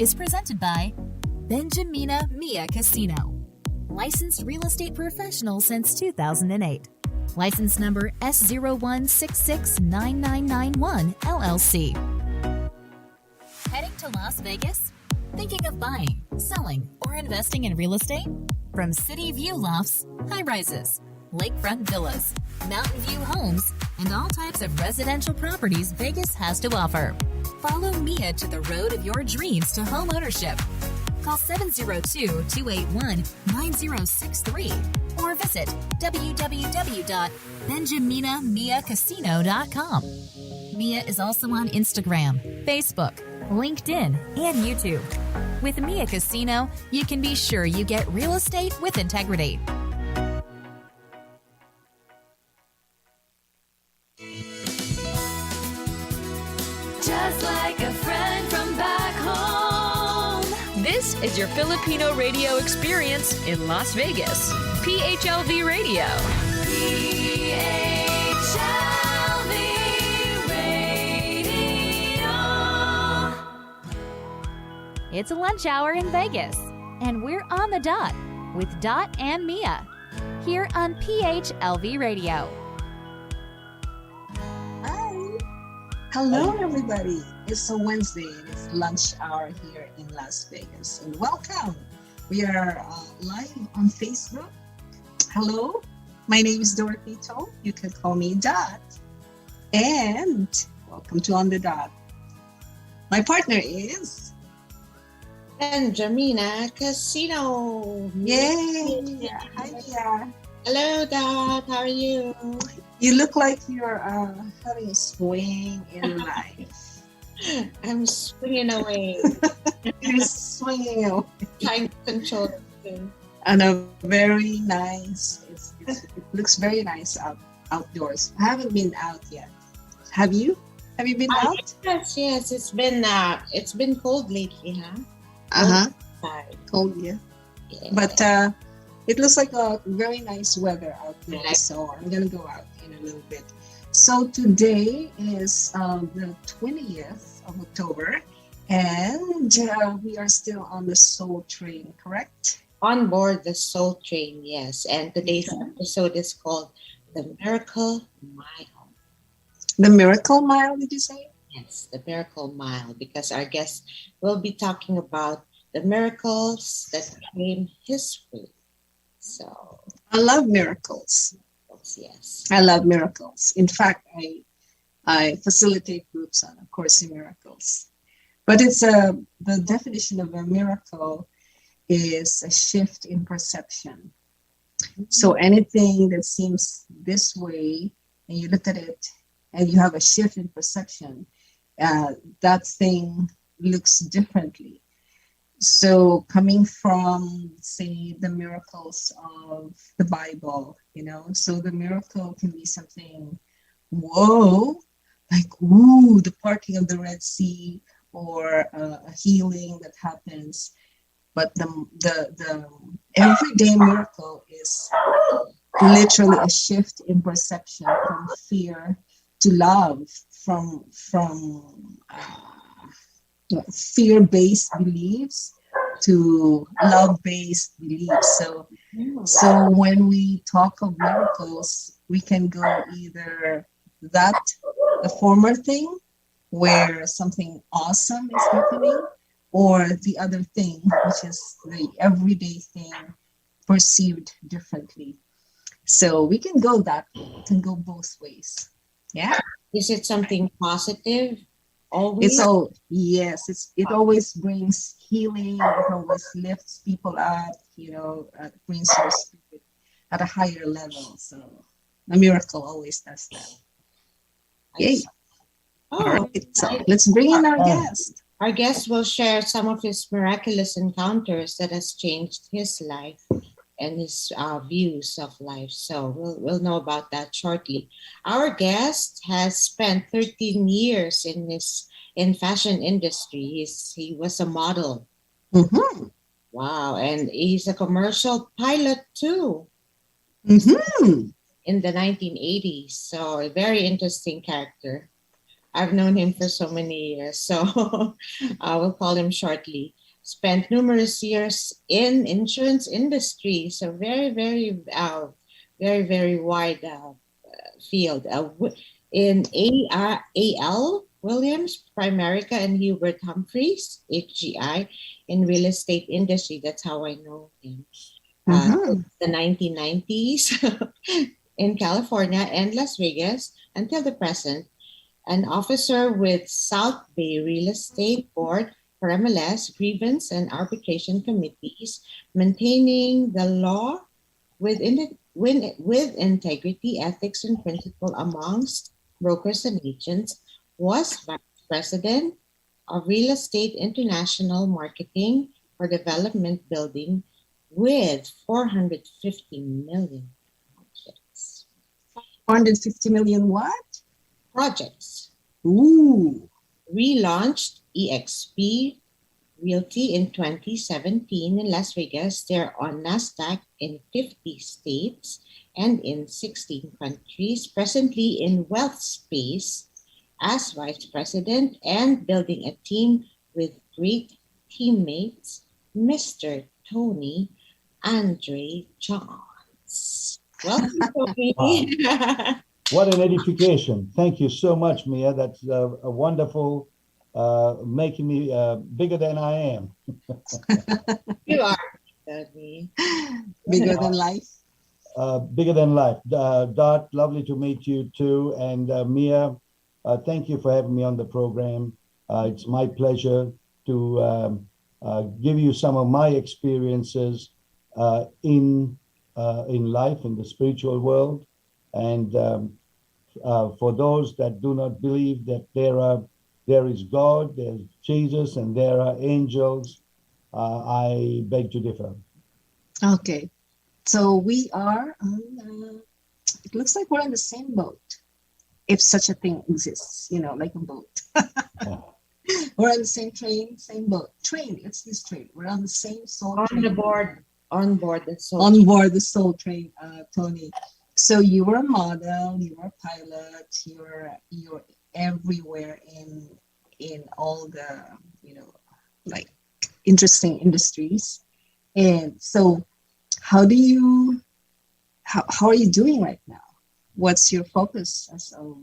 is presented by Benjamina Mia Casino. Licensed real estate professional since 2008. License number S01669991 LLC. Heading to Las Vegas? Thinking of buying, selling, or investing in real estate? From city view lofts, high-rises, lakefront villas, mountain view homes, and all types of residential properties Vegas has to offer. Follow Mia to the road of your dreams to home ownership. Call 702-281-9063 or visit www.benjaminamiacasino.com. Mia is also on Instagram, Facebook, LinkedIn, and YouTube. With Mia Casino, you can be sure you get real estate with integrity. Just like a friend from back home. This is your Filipino radio experience in Las Vegas. PHLV Radio. PHLV Radio. It's a lunch hour in Vegas, and we're on the dot with Dot and Mia here on PHLV Radio. Hello, everybody. It's a Wednesday. It's lunch hour here in Las Vegas. And welcome. We are live on Facebook. Hello, my name is Dorothy To. You can call me Dot. And welcome to On the Dot. My partner is Benjamina Casino. Yay! Hi, Mia. Hello, Dad. How are you? You look like you're having a swing in life. I'm swinging away. You're swinging away. Trying to control it. And a very nice, it looks very nice outdoors. I haven't been out yet. Have you? Have you been out? Yes. It's been cold lately, Uh-huh. Outside. Cold, yeah. Yeah. But it looks like a very nice weather out there, so I'm gonna go out in a little bit. So today is the 20th of October, and we are still on the Soul Train, correct? On board the Soul Train, yes. And today's episode is called The Miracle Mile. The Miracle Mile, did you say? Yes, the Miracle Mile, because our guest will be talking about the miracles that came his way. So I love miracles. yes. I love miracles. In fact, I facilitate groups on A Course in Miracles. But it's the definition of a miracle is a shift in perception. So anything that seems this way, and you look at it, and you have a shift in perception, that thing looks differently. So coming from, say, the miracles of the Bible, so the miracle can be something, whoa, like, ooh, the parting of the Red Sea, or a healing that happens. But the everyday miracle is literally a shift in perception from fear to love, from fear-based beliefs to love-based beliefs. So when we talk of miracles, we can go either the former thing where something awesome is happening, or the other thing, which is the everyday thing perceived differently. So we can go that way. We can go both ways. Yeah. Is it something positive? Always? Yes. It always brings healing. It always lifts people up. It brings your spirit at a higher level. So a miracle always does that. Yay. All right. So let's bring in our guest. Our guest will share some of his miraculous encounters that has changed his life and his views of life. So we'll know about that shortly. Our guest has spent 13 years in fashion industry. He was a model. Mm-hmm. Wow, and he's a commercial pilot too. Mm-hmm. In the 1980s. So a very interesting character. I've known him for so many years, so I will call him shortly. Spent numerous years in insurance industry, so very wide field. In AL Williams, Primerica, and Hubert Humphreys, HGI, in real estate industry. That's how I know him. The 1990s in California and Las Vegas until the present. An officer with South Bay Real Estate Board for MLS, grievance and arbitration committees, maintaining the law with integrity, ethics, and principle amongst brokers and agents, was vice president of Real Estate International Marketing for Development Building with 450 million projects. 450 million what? Projects. Ooh. Relaunched EXP Realty in 2017 in Las Vegas. They're on NASDAQ in 50 states and in 16 countries. Presently in wealth space as vice president and building a team with great teammates, Mr. Tony Andre Jansz. Welcome, Tony. Wow. What an edification. Thank you so much, Mia. That's a wonderful, making me bigger than I am. You are, Tony. Bigger than life. Bigger than life. Dot, lovely to meet you too. And Mia, thank you for having me on the program. It's my pleasure to give you some of my experiences in life, in the spiritual world. And for those that do not believe that there is God, there's Jesus, and there are angels, I beg to differ. Okay. So we are on, it looks like we're on the same boat. If such a thing exists, like a boat. We're on the same train, same boat. Let's use train. We're on the same soul train. On board the soul On board the soul train, Tony. So you were a model, you were a pilot, you're everywhere in all the, like interesting industries. And so how are you doing right now? What's your focus as of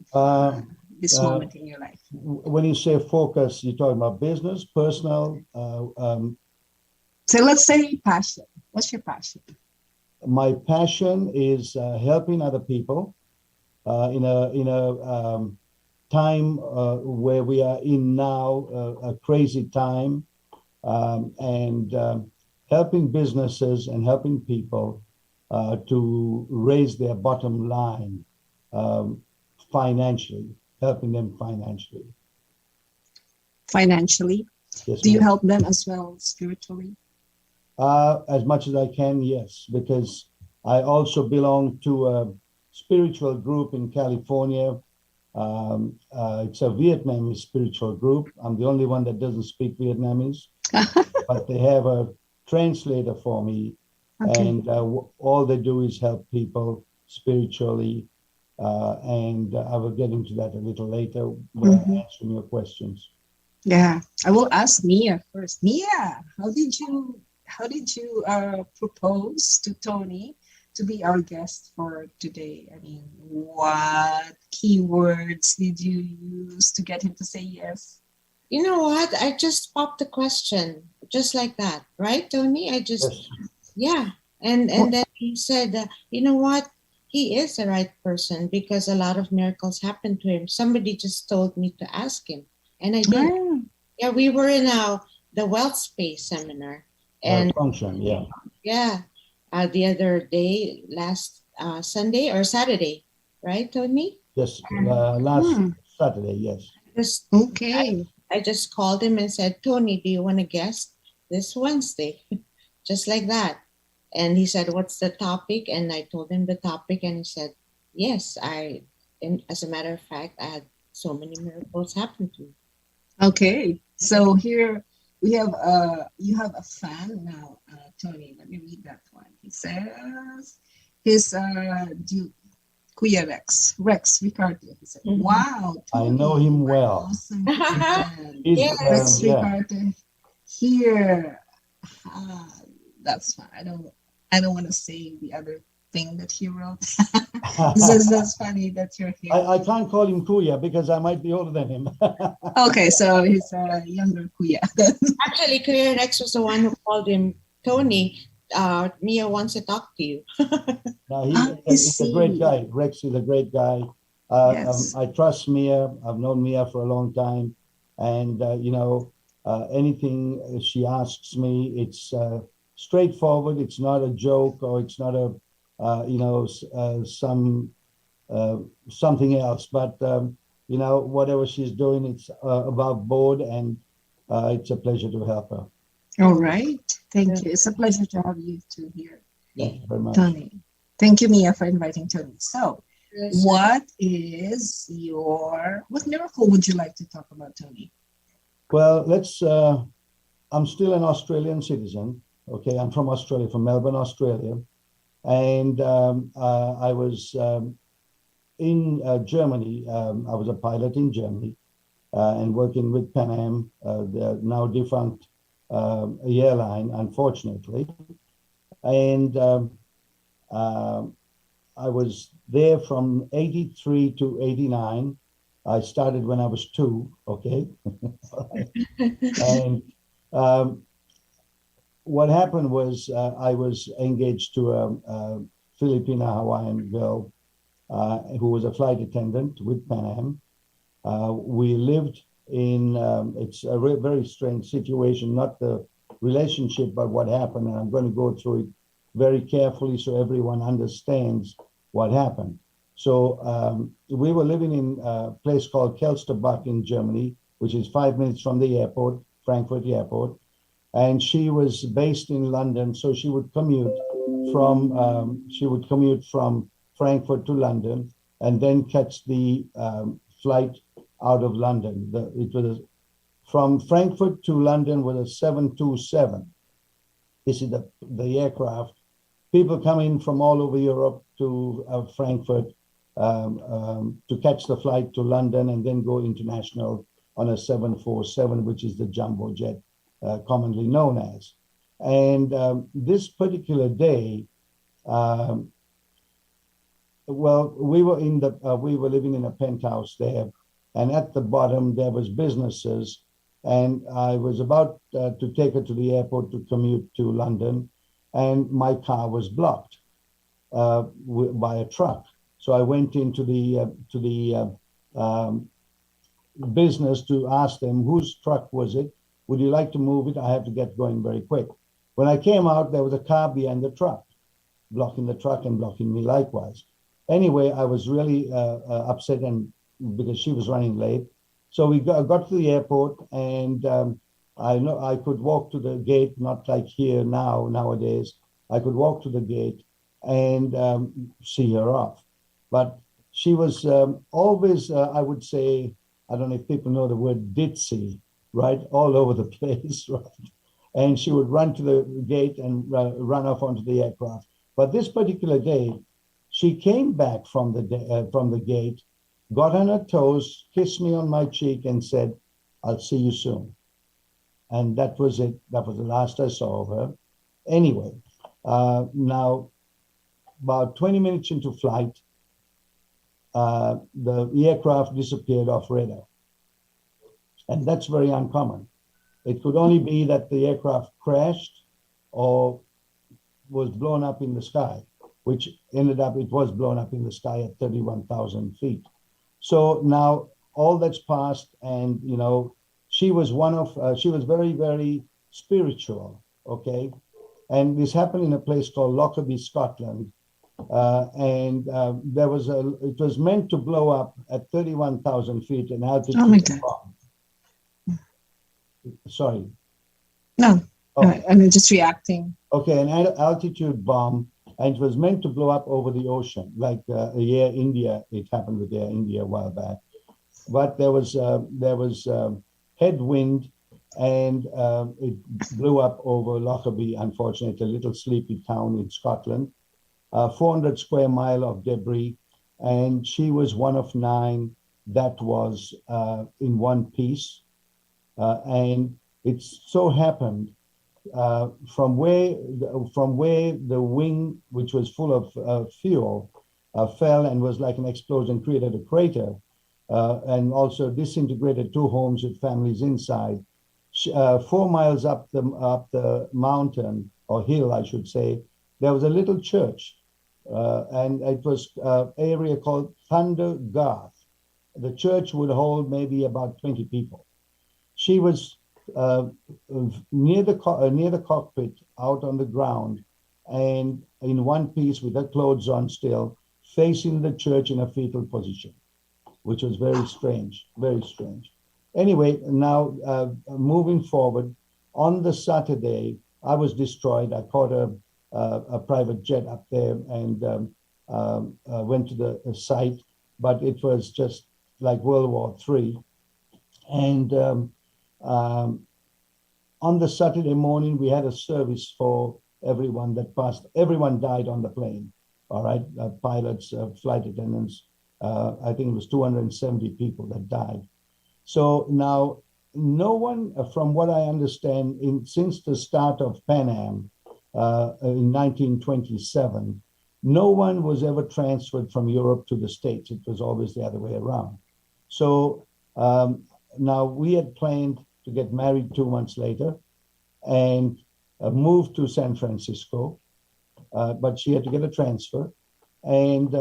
this moment in your life? When you say focus, you're talking about business, personal? So let's say passion. What's your passion? My passion is helping other people in a time where we are in now, a crazy time, and helping businesses and helping people to raise their bottom line financially, helping them financially. Financially? Yes, Do you ma'am. help them as well spiritually? As much as I can, yes, because I also belong to a spiritual group in California. It's a Vietnamese spiritual group. I'm the only one that doesn't speak Vietnamese, but they have a translator for me. Okay. And all they do is help people spiritually. And I will get into that a little later when I answer your questions. Yeah, I will ask Mia first. Mia, how did you propose to Tony to be our guest for today? I mean, what keywords did you use to get him to say yes? You know what? I just popped the question just like that, right, Tony? I just, yes. Yeah. And then he said, you know what? He is the right person because a lot of miracles happened to him. Somebody just told me to ask him, and I did. Oh. Yeah, we were in the wealth space seminar. And function, yeah. Yeah. The other day, last Sunday or Saturday, right, Tony? Yes, last Saturday, yes. Okay. I just called him and said, Tony, do you want to guest this Wednesday? Just like that. And he said, what's the topic? And I told him the topic, and he said, yes, and as a matter of fact, I had so many miracles happen to me. Okay. So here we have you have a fan now, Tony. Let me read that one. He says his Kuya Rex Ricardo. He said, Mhm. wow, I know Tony, him you are well. awesome man. He's, Yes. Rex yeah. Ricardo here. Ah, that's fine. I don't want to say the other thing that he wrote. He says that's funny that you're here. I can't call him Kuya because I might be older than him. Okay, so he's a younger Kuya. Actually, Kuya Rex was the one who called him Tony. Mia wants to talk to you. No, I he's a great see. guy. Rex is a great guy. Yes. I trust Mia. I've known Mia for a long time. And, anything she asks me, it's straightforward. It's not a joke or it's not a, something else. But, whatever she's doing, it's above board and it's a pleasure to help her. All right. Thank you. It's a pleasure to have you two here, Thank you very much. Tony. Thank you, Mia, for inviting Tony. So, Yes. what miracle would you like to talk about, Tony? Well, I'm still an Australian citizen. Okay, I'm from Australia, from Melbourne, Australia. And I was in Germany. I was a pilot in Germany and working with Pan-Am, the now defunct airline, unfortunately. And I was there from 83 to 89. I started when I was 2, okay? And what happened was I was engaged to a Filipina Hawaiian girl who was a flight attendant with Pan Am. We lived in, it's a very strange situation, not the relationship, but what happened. And I'm going to go through it very carefully so everyone understands what happened. So we were living in a place called Kelsterbach in Germany, which is 5 minutes from the airport, Frankfurt Airport. And she was based in London, so she would commute from Frankfurt to London and then catch the flight out of London. It was from Frankfurt to London was a 727. This is the aircraft. People come in from all over Europe to Frankfurt to catch the flight to London and then go international on a 747, which is the jumbo jet, commonly known as. And this particular day, we were living in a penthouse there, and at the bottom there was businesses, and I was about to take her to the airport to commute to London, and my car was blocked by a truck. So I went into the business to ask them whose truck was it. Would you like to move it? I have to get going very quick. When I came out, there was a car behind the truck, blocking the truck and blocking me likewise. Anyway, I was really upset and because she was running late. So we got to the airport, and I know I could walk to the gate, not like here nowadays. I could walk to the gate and see her off. But she was always, I would say, I don't know if people know the word ditzy, right? All over the place, right? And she would run to the gate and run off onto the aircraft. But this particular day, she came back from the gate, got on her toes, kissed me on my cheek, and said, "I'll see you soon." And that was it. That was the last I saw of her. Anyway, now, about 20 minutes into flight, the aircraft disappeared off radar. And that's very uncommon. It could only be that the aircraft crashed or was blown up in the sky, which it was blown up in the sky at 31,000 feet. So now all that's passed, and, she was she was very, very spiritual, okay? And this happened in a place called Lockerbie, Scotland. It was meant to blow up at 31,000 feet in altitude. Oh my God. Sorry. No, Oh. I'm just reacting. Okay, an altitude bomb, and it was meant to blow up over the ocean, like Air India. It happened with Air India a while back. But there was headwind, and it blew up over Lockerbie, unfortunately, a little sleepy town in Scotland. 400 square mile of debris. and she was one of 9 that was in one piece. And it so happened from where the wing, which was full of fuel, fell and was like an explosion, created a crater, and also disintegrated 2 homes with families inside. 4 miles up the mountain, or hill, I should say, there was a little church, and it was an area called Thunder Garth. The church would hold maybe about 20 people. She was near the cockpit, out on the ground, and in one piece with her clothes on still, facing the church in a fetal position, which was very strange, very strange. Anyway, now moving forward, on the Saturday, I was destroyed. I caught a private jet up there and went to the site, but it was just like World War III. And on the Saturday morning, we had a service for everyone that passed. Everyone died on the plane, all right? Pilots, flight attendants. I think it was 270 people that died. So now, no one, from what I understand, since the start of Pan Am in 1927, no one was ever transferred from Europe to the States. It was always the other way around. So now we had planned to get married 2 months later and move to San Francisco, but she had to get a transfer. And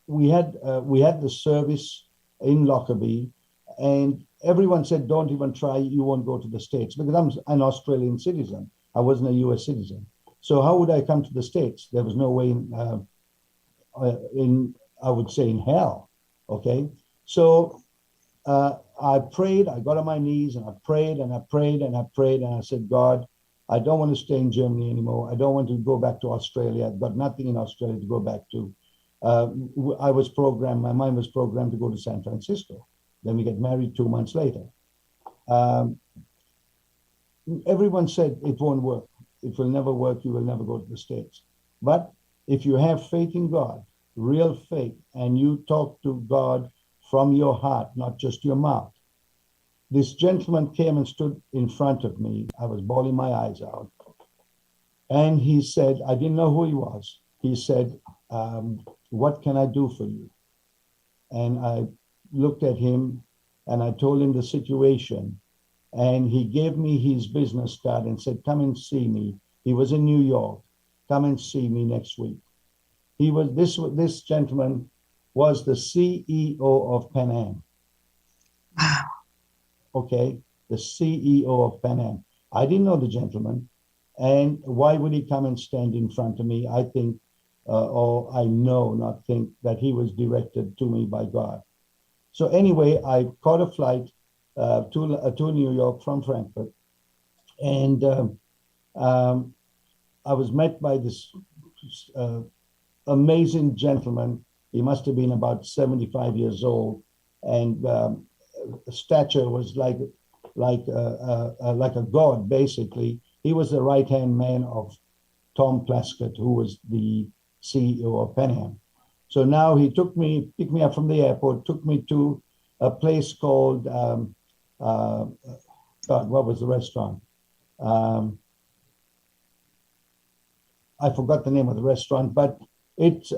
we had the service in Lockerbie, and everyone said, don't even try, you won't go to the States, because I'm an Australian citizen. I wasn't a US citizen. So how would I come to the States? There was no way I would say, in hell, okay? So I prayed, I got on my knees, and I prayed, and I prayed, and I prayed, and I said, God, I don't want to stay in Germany anymore. I don't want to go back to Australia. I've got nothing in Australia to go back to. I was programmed, my mind was programmed to go to San Francisco. Then we get married 2 months later. Everyone said it won't work. It will never work. You will never go to the States. But if you have faith in God, real faith, and you talk to God from your heart, not just your mouth. This gentleman came and stood in front of me. I was bawling my eyes out. And he said, I didn't know who he was. He said, what can I do for you? And I looked at him and I told him the situation. And he gave me his business card and said, come and see me. He was in New York. Come and see me next week. He was this gentleman was the CEO of Pan Am. Wow. Okay, the CEO of Pan Am. I didn't know the gentleman, and why would he come and stand in front of me? I think, or I know, not think, that he was directed to me by God. So anyway, I caught a flight to New York from Frankfurt, and I was met by this amazing gentleman. He must have been about 75 years old, and stature was like a god, basically. He was the right-hand man of Tom Plaskett, who was the CEO of Pan Am. So now he picked me up from the airport, took me to a place called, God, what was the restaurant? I forgot the name of the restaurant, but it's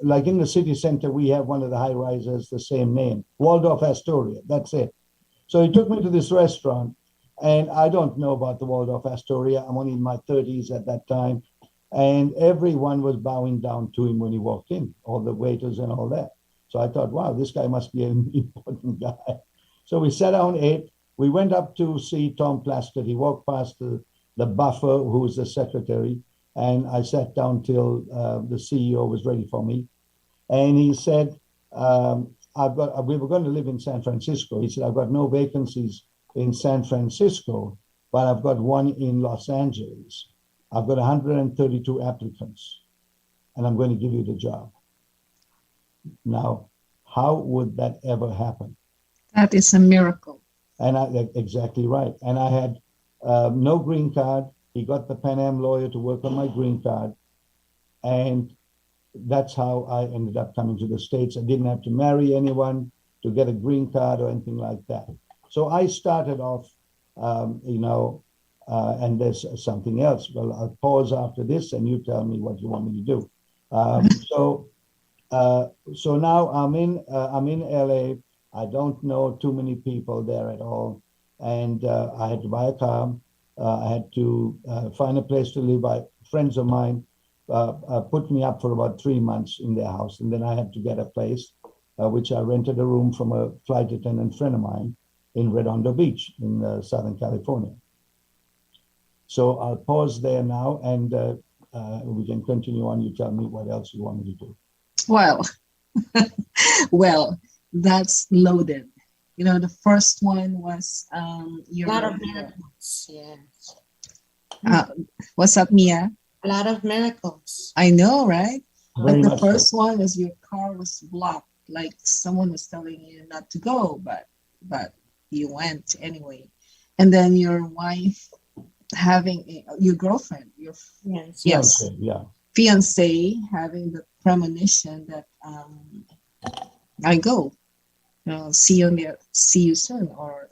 like in the city center, we have one of the high rises, the same name, Waldorf Astoria, that's it. So he took me to this restaurant, and I don't know about the Waldorf Astoria. I'm only in my 30s at that time. And everyone was bowing down to him when he walked in, all the waiters and all that. So I thought, wow, this guy must be an important guy. So we sat down, ate. We went up to see Tom Plaskett. He walked past the buffer, who was the secretary. And I sat down till the CEO was ready for me. And he said, we were going to live in San Francisco. He said, I've got no vacancies in San Francisco, but I've got one in Los Angeles. I've got 132 applicants, and I'm going to give you the job. Now, how would that ever happen? That is a miracle. And exactly right. And I had no green card. He got the Pan-Am lawyer to work on my green card. And that's how I ended up coming to the States. I didn't have to marry anyone to get a green card or anything like that. So I started off, and there's something else. Well, I'll pause after this and you tell me what you want me to do. So now I'm in LA. I don't know too many people there at all. And I had to buy a car. I had to find a place to live. Friends of mine put me up for about 3 months in their house. And then I had to get a place, which I rented a room from a flight attendant friend of mine in Redondo Beach in Southern California. So I'll pause there now and we can continue on. You tell me what else you want me to do. Well, well, that's loaded. You know, the first one was A lot of miracles. Yes. What's up, Mia? A lot of miracles. I know, right? Very Like the much first so. one was your car was blocked, like someone was telling you not to go, but you went anyway. And then your wife having your girlfriend, your Yes. yes, Okay, yeah. fiance having the premonition that I go, see you soon, or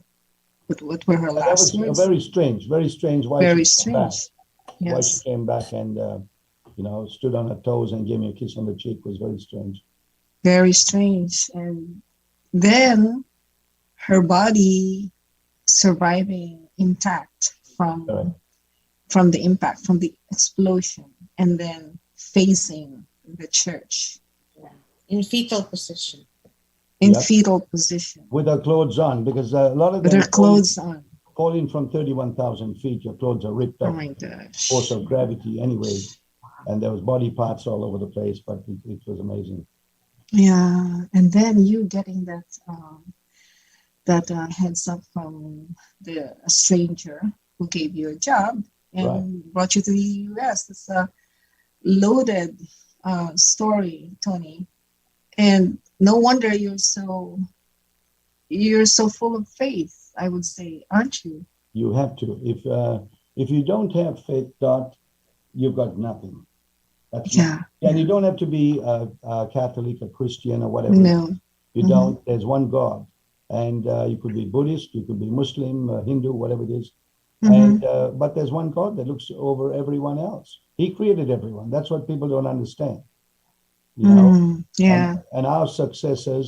what were her That last was words? very strange why Very she came back. strange. Why she Yes, came back and stood on her toes and gave me a kiss on the cheek was very strange. very strange. And then her body surviving intact Correct. from the impact, from the explosion, and then facing the church In fetal position. in Yep. fetal position With her clothes on, because a lot of with them her clothes on. falling from 31,000 feet, your clothes are ripped Oh up, my gosh. force of gravity anyway. And there was body parts all over the place, but it was amazing. Yeah, and then you getting that heads up from a stranger who gave you a job and Right. brought you to the U.S. It's a loaded story, Tony, and no wonder you're so full of faith. I would say, aren't you? You have to. If you don't have faith, Dot, you've got nothing. That's Yeah. and you don't have to be a Catholic, a Christian, or whatever. No. You Mhm. don't. There's one God, and you could be Buddhist, you could be Muslim, Hindu, whatever it is. Mhm. And but there's one God that looks over everyone else. He created everyone. That's what people don't understand. You know, Yeah. and our successes,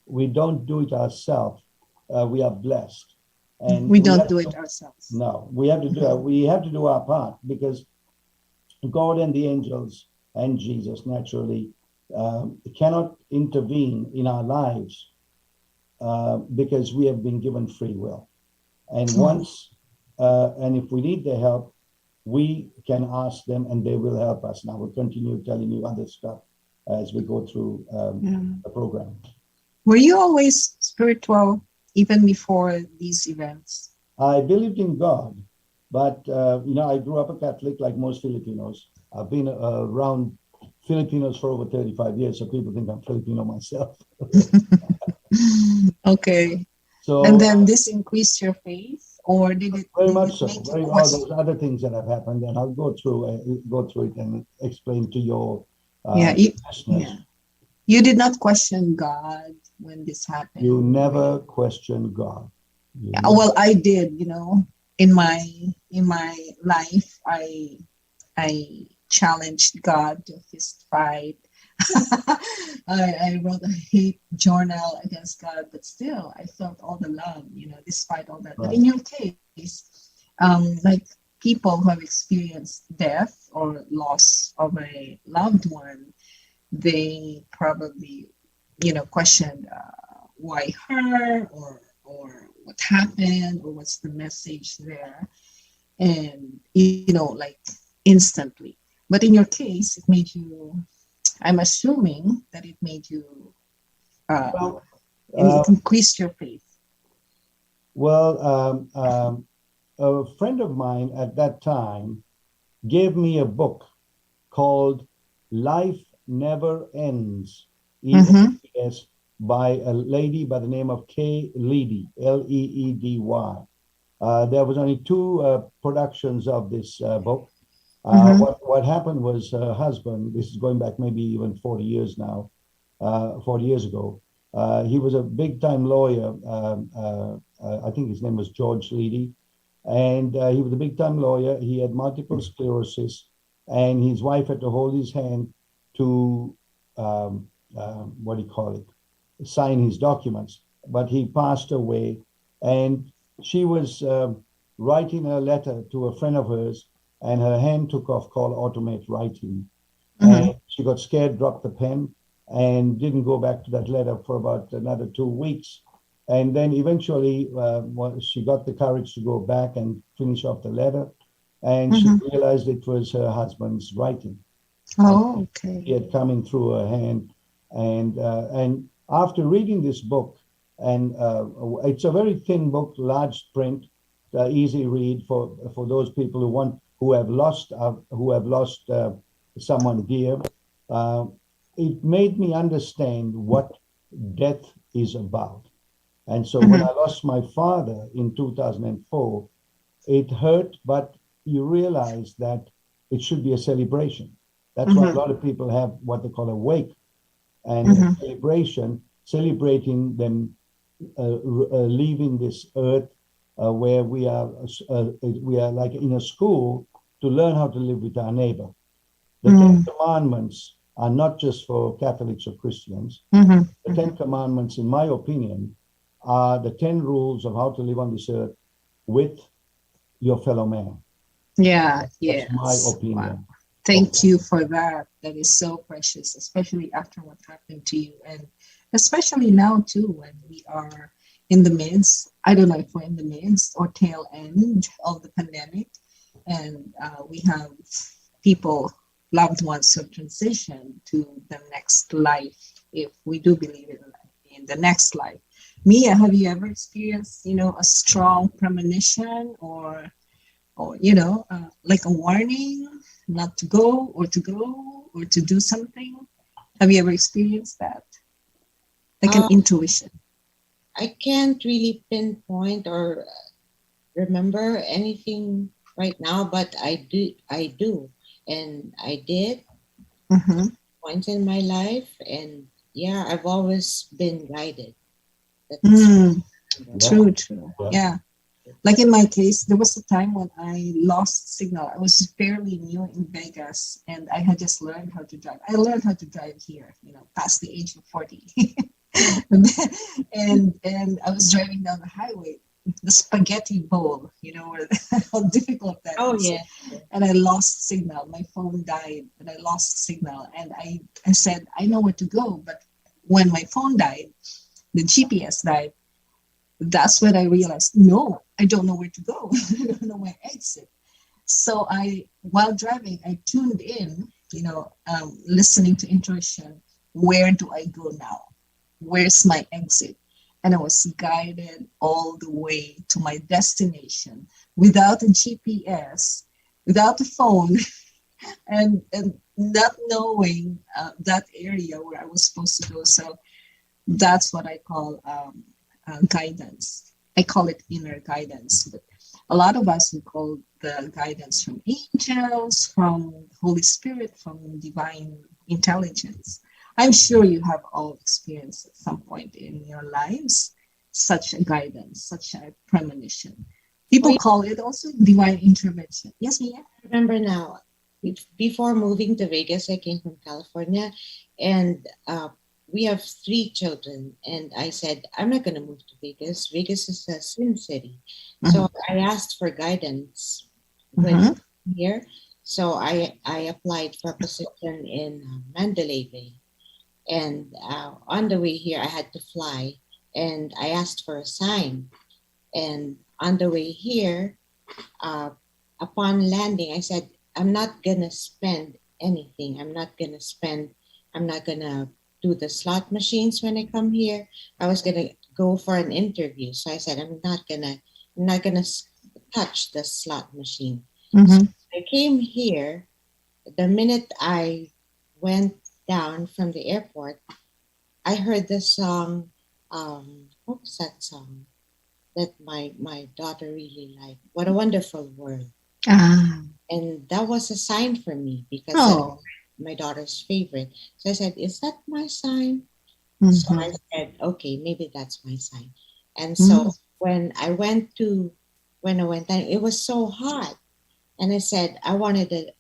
we don't do it ourselves. We are blessed, and We don't have do to- it ourselves. No, we have to do we have to do our part, because God and the angels and Jesus naturally cannot intervene in our lives because we have been given free will. And once, and if we need their help, we can ask them and they will help us. Now we'll continue telling you other stuff as we go through the program. Were you always spiritual even before these events? I believed in God, but I grew up a Catholic like most Filipinos. I've been around Filipinos for over 35 years, so people think I'm Filipino myself. Okay. So, And then this increased your faith, or did it very did much it so. make you Very all question? those other things that have happened, and I'll go through it and explain to your Yeah, listeners. you did not question God when this happened. You never question God. You Yeah, never- well, I did. In my life, I challenged God to a fist fight. I wrote a hate journal against God, but still, I felt all the love, despite all that. But in your case, like people who have experienced death or loss of a loved one, they probably, questioned why her, or what happened, or what's the message there, and like instantly. But in your case, it made you. I'm assuming that it made you. It increased your faith. Well, a friend of mine at that time gave me a book called Life Never Ends, ENDS, by a lady by the name of Kay Leedy, Leedy. There was only two productions of this book. Mhm. What happened was her husband, this is going back maybe even 40 years now, 40 years ago, he was a big time lawyer. I think his name was George Leedy. And he was a big time lawyer. He had multiple sclerosis, and his wife had to hold his hand to, what do you call it, sign his documents. But he passed away, and she was writing a letter to a friend of hers, and her hand took off, called automate writing. Mhm. And she got scared, dropped the pen, and didn't go back to that letter for about another 2 weeks. And then eventually, she got the courage to go back and finish off the letter, and she Mhm. realized it was her husband's writing. And Oh, he okay. had coming through her hand. And after reading this book, and it's a very thin book, large print, easy read for those people who have lost someone dear. Uh, it made me understand what death is about. And so when Mhm. I lost my father in 2004, it hurt, but you realize that it should be a celebration. That's why a Mhm. lot of people have what they call a wake and a Mhm. celebration, celebrating them leaving this earth where we are like in a school to learn how to live with our neighbor. The Ten Mhm. Commandments are not just for Catholics or Christians. Mhm. The Ten Commandments, in my opinion, are the 10 rules of how to live on this earth with your fellow man. Yeah, That's my yes. Wow. opinion. Thank Okay. you for that. That is so precious, especially after what happened to you. And especially now, too, when we are in the midst, I don't know if we're in the midst or tail end of the pandemic, and we have people, loved ones who transition to the next life, if we do believe in the next life. Mia, have you ever experienced, a strong premonition or like a warning not to go or to go or to do something? Have you ever experienced that, like an Uh, intuition? I can't really pinpoint or remember anything right now, but I do, and I did Mm-hmm. points in my life, and yeah, I've always been guided. That's Mm, Yeah. true, Yeah. yeah. Like in my case, there was a time when I lost signal. I was fairly new in Vegas, and I had just learned how to drive. I learned how to drive here, past the age of 40. and I was driving down the highway, the spaghetti bowl, where how difficult that oh is. yeah. And I lost signal. My phone died, and I lost signal. And I said, I know where to go. But when my phone died, the GPS died. That's when I realized, no, I don't know where to go. I don't know my exit. So while driving, I tuned in, listening to intuition. Where do I go now? Where's my exit? And I was guided all the way to my destination without a GPS, without a phone, and not knowing that area where I was supposed to go. So that's what I call guidance. I call it inner guidance, but a lot of us we call the guidance from angels, from Holy Spirit, from divine intelligence. I'm sure you have all experienced at some point in your lives such a guidance, such a premonition. Oh, People yeah, call it also divine intervention. Yes, Mia? I remember now. Before moving to Vegas, I came from California, and we have three children. And I said, I'm not going to move to Vegas. Vegas is a swim city. So Mm-hmm. I asked for guidance when Mm-hmm. here. So I applied for a position in Mandalay Bay. And on the way here, I had to fly, and I asked for a sign. And on the way here, uh, upon landing, I said, I'm not gonna spend anything. I'm not gonna do the slot machines when I come here. I was gonna go for an interview. So I said, I'm not gonna touch the slot machine. So Mm-hmm. I came here. The minute I went down from the airport, I heard the song, what was that song? that my daughter really liked. What a wonderful world. Ah. And that was a sign for me because Oh. my daughter's favorite. So I said, "Is that my sign?" So I Mhm. said, "Okay, maybe that's my sign." And Mm. so when I went down, it was so hot, and I said I wanted a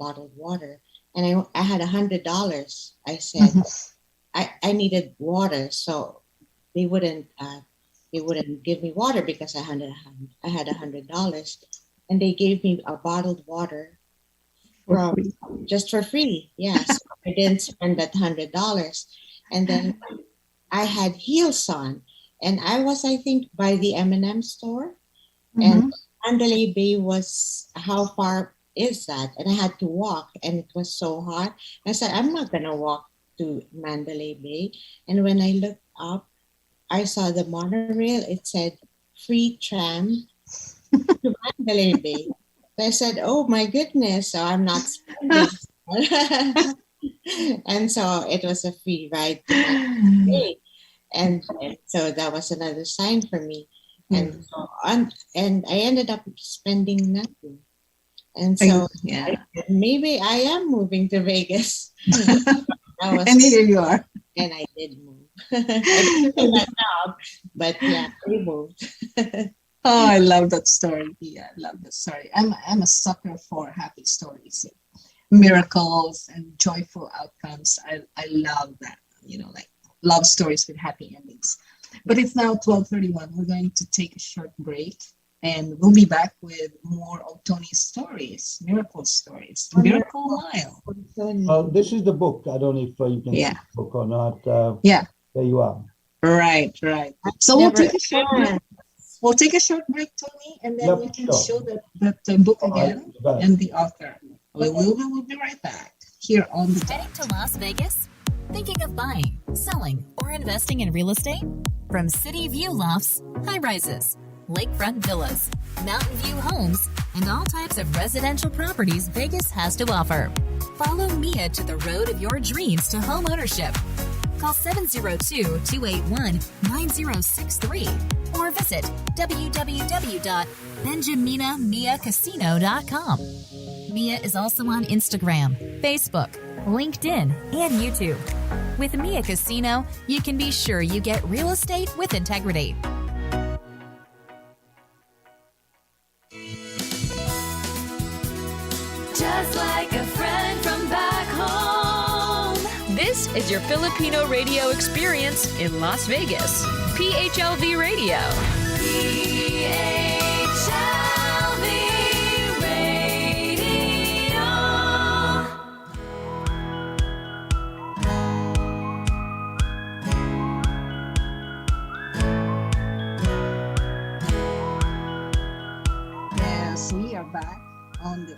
bottled water, and I had $100. I said Mhm. I needed water, so they wouldn't uh, they wouldn't give me water because I had $100, and they gave me a bottled water For from free. just for free. Yes, I didn't spend that $100, and then I had heels on, and I was, I think, by the M&M store, and Mhm. Mandalay Bay was, how far is that? And I had to walk, and it was so hot. I said, I'm not gonna walk to Mandalay Bay. And when I looked up, I saw the monorail. It said free tram to Mandalay Bay. So I said, oh my goodness, so I'm not spending. And so it was a free ride to Mandalay Bay. And so that was another sign for me. And Mm. so on, and I ended up spending nothing. And I- so I yeah. said, maybe I am moving to Vegas. That was, And here you are. and I did move. I didn't get that job, but yeah, we moved. Oh, I love that story. Yeah, I love that story. I'm a sucker for happy stories, miracles and joyful outcomes. I love that. Like love stories with happy endings. But it's now 12:31. We're going to take a short break, and we'll be back with more of Tony's stories, miracle stories, the Miracle Mile. This is the book. I don't know if you can see Yeah, the book or not. yeah, There you are. right, right. So we'll Never take a short break. again. We'll take a short break, Tony, and then Yep, you can sure. show that book All right, again you got it. and the author. We'll be right back here on the Heading dot. to Las Vegas? Thinking of buying, selling, or investing in real estate? From city view lofts, high rises, lakefront villas, mountain view homes, and all types of residential properties Vegas has to offer. Follow Mia to the road of your dreams to home ownership. Call 702-281-9063 or visit www.benjaminamiacasino.com. Mia is also on Instagram, Facebook, LinkedIn, and YouTube. With Mia Casino, you can be sure you get real estate with integrity. Just like a friend from back home. This is your Filipino radio experience in Las Vegas. PHLV Radio. PHLV Radio. Yes, we are back on the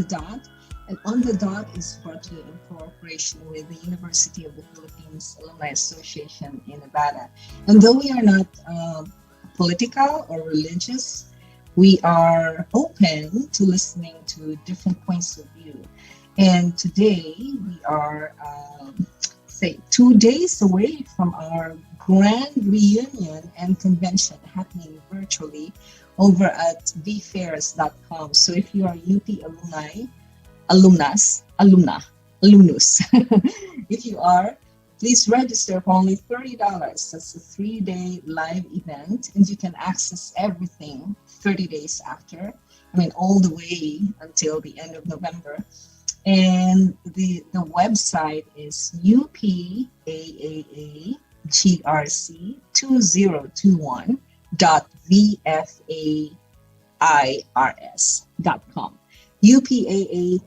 dot, and on the dot is brought to you in cooperation with the University of the Philippines Alumni Association in Nevada. And though we are not political or religious, we are open to listening to different points of view. And today we are, say, 2 days away from our grand reunion and convention happening virtually over at vfairs.com. So if you are UP alumnus, if you are, please register for only $30. That's a 3-day live event, and you can access everything 30 days after. I mean, all the way until the end of November. And the website is upaagrc2021.vfairs.com. UPAA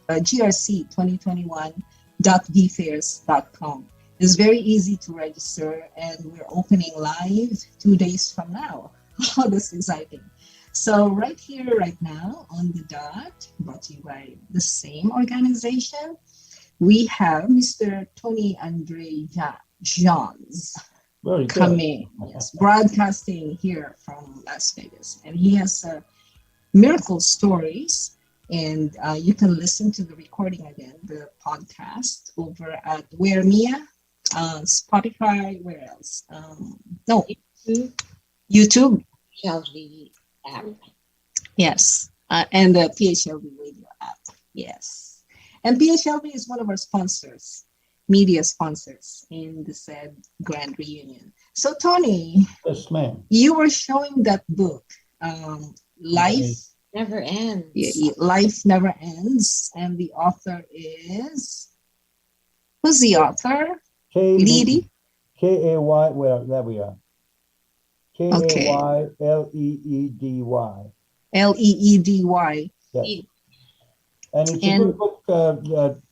GRC 2021.vfairs.com. It's very easy to register, and we're opening live 2 days from now. Oh, that's exciting. So right here, right now, on the dot, brought to you by the same organization, we have Mr. Tony Jansz Very good. coming, yes, broadcasting here from Las Vegas. And he has miracle stories, and you can listen to the recording again, the podcast, over at Where Mia, Spotify, where else? No, YouTube. PHLV app. Yes. And the PHLV radio app. Yes. And PHLV is one of our sponsors, media sponsors in the said grand reunion. So Tony, Yes, ma'am. you were showing that book, Life Never ends. Life Never Ends, and the author is, who's the author? Leedy? K-A-Y, well, there we are. Okay. Kayleedy. Leedy. Yes. And it's a good book.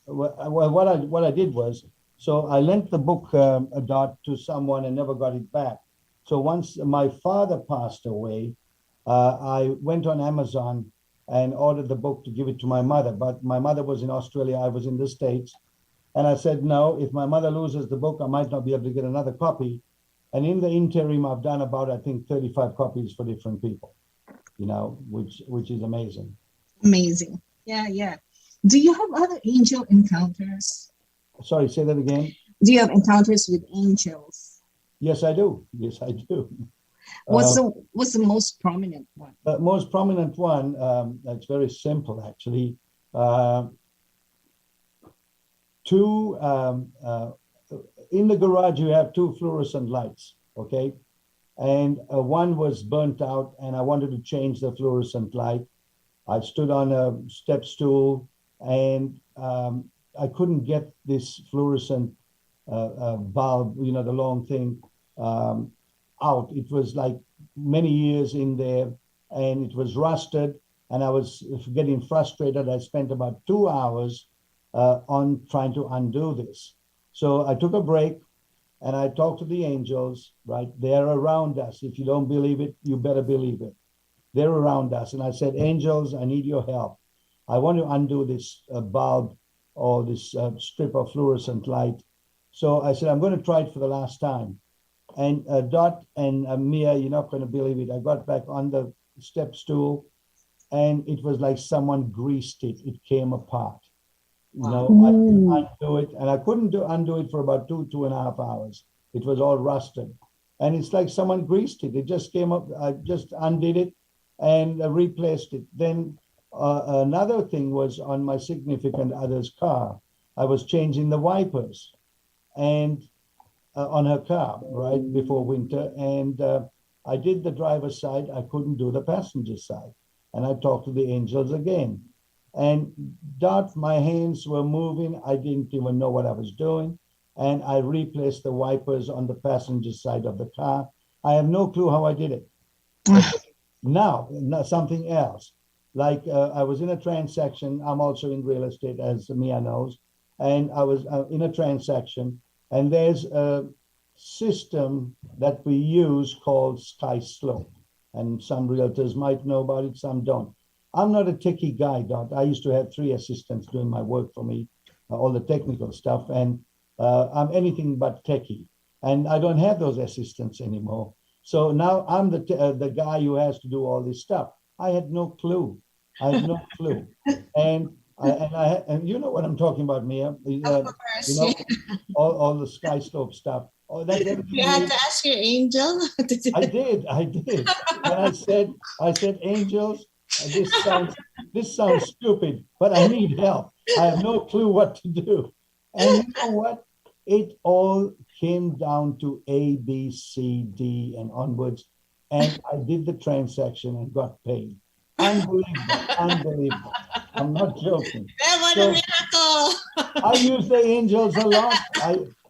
What I did was, so I lent the book to someone and never got it back. So once my father passed away, I went on Amazon and ordered the book to give it to my mother. But my mother was in Australia, I was in the States. And I said, no, if my mother loses the book, I might not be able to get another copy. And in the interim, I've done about, I think, 35 copies for different people, which is amazing. Amazing. Yeah. Do you have other angel encounters? Sorry, say that again. Do you have encounters with angels? Yes, I do. What's the most prominent one? The most prominent one, it's very simple, actually. In the garage, you have two fluorescent lights, okay? And one was burnt out, and I wanted to change the fluorescent light. I stood on a step stool, and I couldn't get this fluorescent bulb, the long thing, out. It was like many years in there, and it was rusted, and I was getting frustrated. I spent about 2 hours on trying to undo this. So I took a break, and I talked to the angels, right? They're around us. If you don't believe it, you better believe it. They're around us. And I said, angels, I need your help. I want to undo this bulb or this strip of fluorescent light. So I said, I'm going to try it for the last time. And Dot and Mia, you're not going to believe it. I got back on the step stool, and it was like someone greased it. It came apart. I couldn't undo it, and I couldn't undo it for about 2.5 hours. It was all rusted. And it's like someone greased it. It just came up. I just undid it and replaced it. Then another thing was on my significant other's car. I was changing the wipers and on her car right before winter. And I did the driver's side. I couldn't do the passenger side. And I talked to the angels again. And Dot, my hands were moving. I didn't even know what I was doing. And I replaced the wipers on the passenger side of the car. I have no clue how I did it. Now, something else. Like I was in a transaction. I'm also in real estate, as Mia knows. And I was in a transaction. And there's a system that we use called Sky Slope. And some realtors might know about it, some don't. I'm not a techie guy, Dot. I used to have 3 assistants doing my work for me, all the technical stuff. And I'm anything but techie. And I don't have those assistants anymore. So now I'm the guy who has to do all this stuff. I had no clue. And you know what I'm talking about, Mia. Of course. All the Sky Slope stuff. Oh, you had to ask your angel. I did. And I said, angels, this sounds stupid, but I need help. I have no clue what to do. And you know what? It all came down to A, B, C, D, and onwards. And I did the transaction and got paid. Unbelievable. I'm not joking. What a miracle. I use the angels a lot.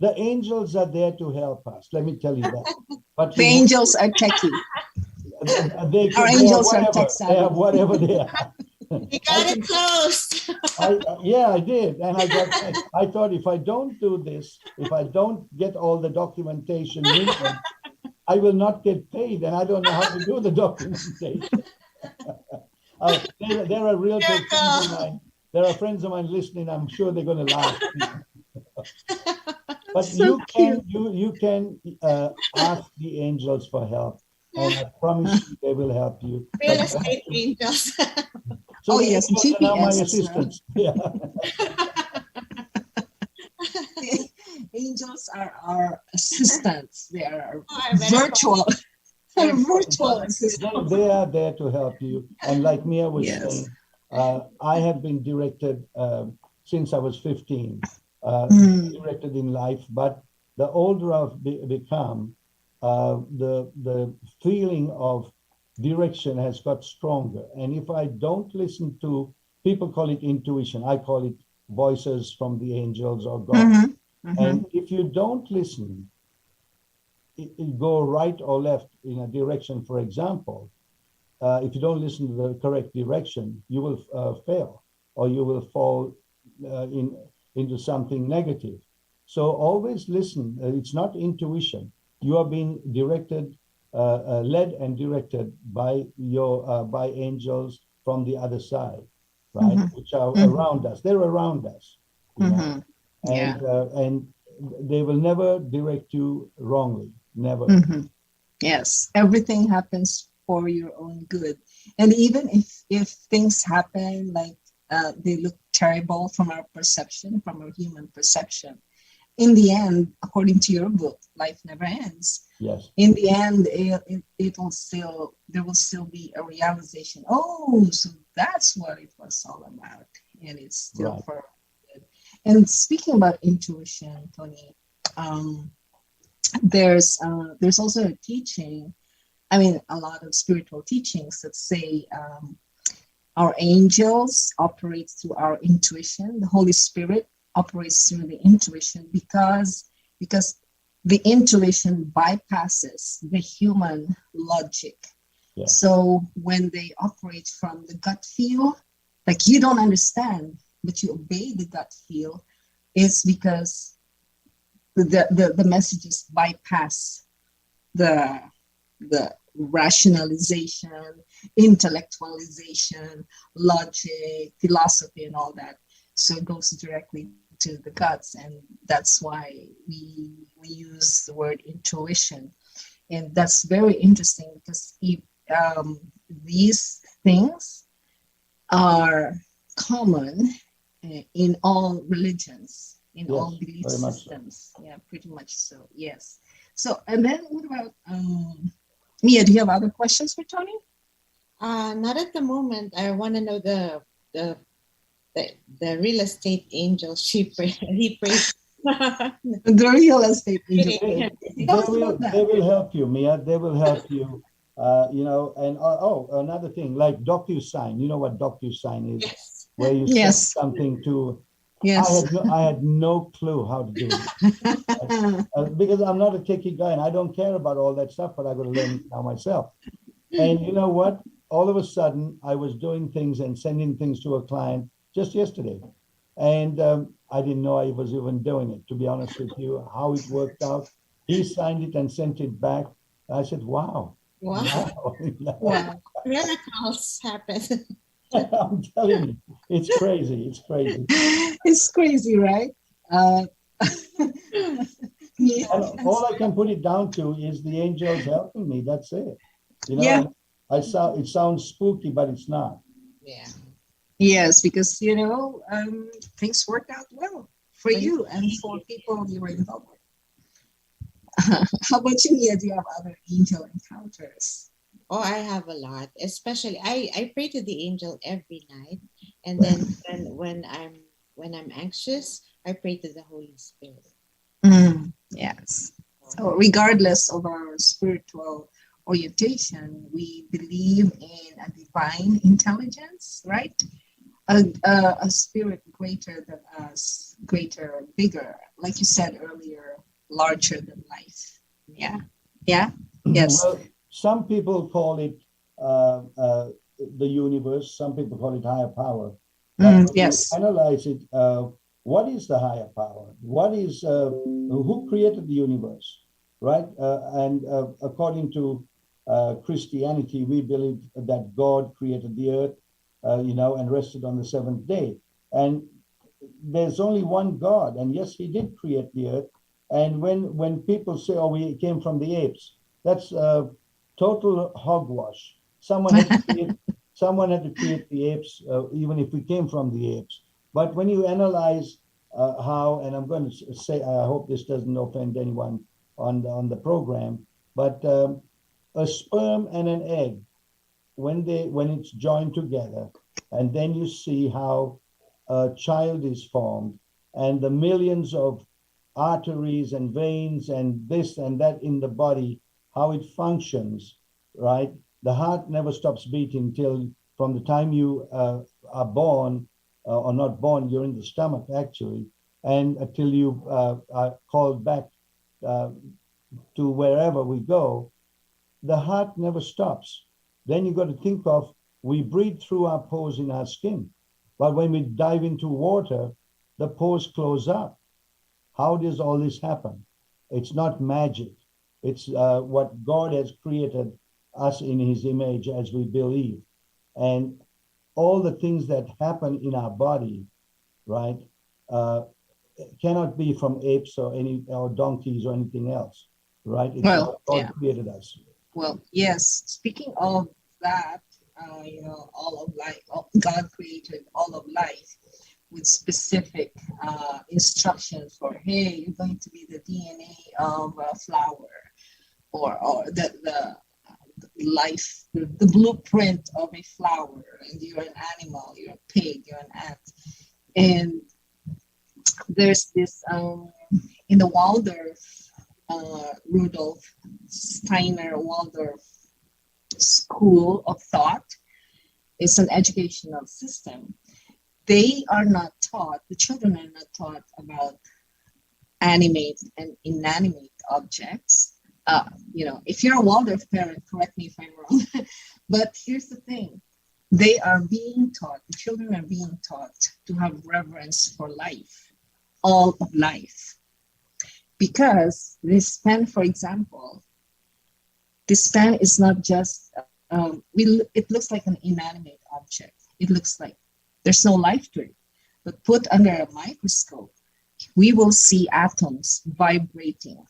The angels are there to help us. Let me tell you that. But the angels are techie. Our angels are tech savvy. They have whatever they are. You got it closed. I did. And I thought if I don't do this, if I don't get all the documentation needed, I will not get paid. And I don't know how to do the documentation. There are real friends of mine. There are friends of mine listening. I'm sure they're going to laugh. But so you can ask the angels for help, and I promise you they will help you. Real estate angels. So yes, GPS. Now my assistants. Yeah. Angels are our assistants. They are virtual. Virtual assistant. They are there to help you. And like Mia was Yes. saying, I have been directed since I was 15, directed in life. But the older I've become, the feeling of direction has got stronger. And if I don't listen to, people call it intuition, I call it voices from the angels or God. And if you don't listen, go right or left in a direction, for example, if you don't listen to the correct direction, you will fail, or you will fall into something negative. So always listen. It's not intuition. You are being directed, led and directed by by angels from the other side, right? Which are around us. They're around us, you know? And they will never direct you wrongly. Never. Yes, everything happens for your own good. And even if things happen like they look terrible from our perception, from our human perception, in the end, according to your book, life never ends. Yes. In the end, there will still be a realization. Oh, so that's what it was all about, and it's still for good. And speaking about intuition, Tony, there's also a teaching. I mean, a lot of spiritual teachings that say our angels operate through our intuition. The Holy Spirit operates through the intuition because the intuition bypasses the human logic. Yeah. So when they operate from the gut feel, like you don't understand, but you obey the gut feel, it's because the messages bypass the rationalization, intellectualization, logic, philosophy, and all that. So it goes directly to the guts, and that's why we use the word intuition. And that's very interesting because these things are common in all religions, in all belief systems. So. Yeah, pretty much so. Yes. So, and then what about Mia? Do you have other questions for Tony? Not at the moment. I want to know the real estate angel he prays. The real estate angel. They will help you, Mia. They will help you. You know, and another thing, like DocuSign. You know what DocuSign is? Yes. Where you send something to. Yes. I had no clue how to do it because I'm not a techie guy and I don't care about all that stuff, but I got to learn it now myself. And you know what? All of a sudden, I was doing things and sending things to a client just yesterday, and I didn't know I was even doing it. To be honest with you, how it worked out. He signed it and sent it back. I said, "Wow, wow. Miracles happen." I'm telling you, it's crazy. It's crazy. It's crazy, right? All I can put it down to is the angels helping me. That's it. You know, it sounds spooky, but it's not. Yeah. Yes, because things worked out well for you and for people you were involved with. How about you, Mia? Do you have other angel encounters? Oh, I have a lot. Especially, I pray to the angel every night, and then when I'm anxious, I pray to the Holy Spirit. Yes. So regardless of our spiritual orientation, we believe in a divine intelligence, right? A spirit greater than us, greater, bigger, like you said earlier, larger than life. Yeah. Yeah. Yes. Well, some people call it the universe. Some people call it higher power. Yes. Analyze it. What is the higher power? What is who created the universe, right? And according to Christianity, we believe that God created the earth, and rested on the seventh day. And there's only one God, and yes, He did create the earth. And when people say, "Oh, we came from the apes," that's total hogwash. Someone had to create the apes, even if we came from the apes. But when you analyze how, and I'm going to say, I hope this doesn't offend anyone on the program, but a sperm and an egg, when it's joined together, and then you see how a child is formed, and the millions of arteries and veins and this and that in the body, how it functions, right? The heart never stops beating till from the time you are born, or not born, you're in the stomach actually, and until you are called back to wherever we go, the heart never stops. Then you got to think of, we breathe through our pores in our skin, but when we dive into water, the pores close up. How does all this happen? It's not magic. It's what God has created us in his image as we believe. And all the things that happen in our body, right, cannot be from apes or donkeys or anything else, right? It's Well, how God yeah. created us. Well, yes. Speaking of that, all of life, God created all of life with specific instructions for, hey, you're going to be the DNA of a flower, or the life, the blueprint of a flower, and you're an animal, you're a pig, you're an ant. And there's this in the Waldorf, Rudolf Steiner Waldorf school of thought. It's an educational system. They are not taught, the children are not taught about animate and inanimate objects. If you're a Waldorf parent, correct me if I'm wrong, but here's the thing. They are being taught, the children are being taught to have reverence for life, all of life. Because this pen, for example, this pen is not just, it looks like an inanimate object. It looks like there's no life to it. But put under a microscope, we will see atoms vibrating.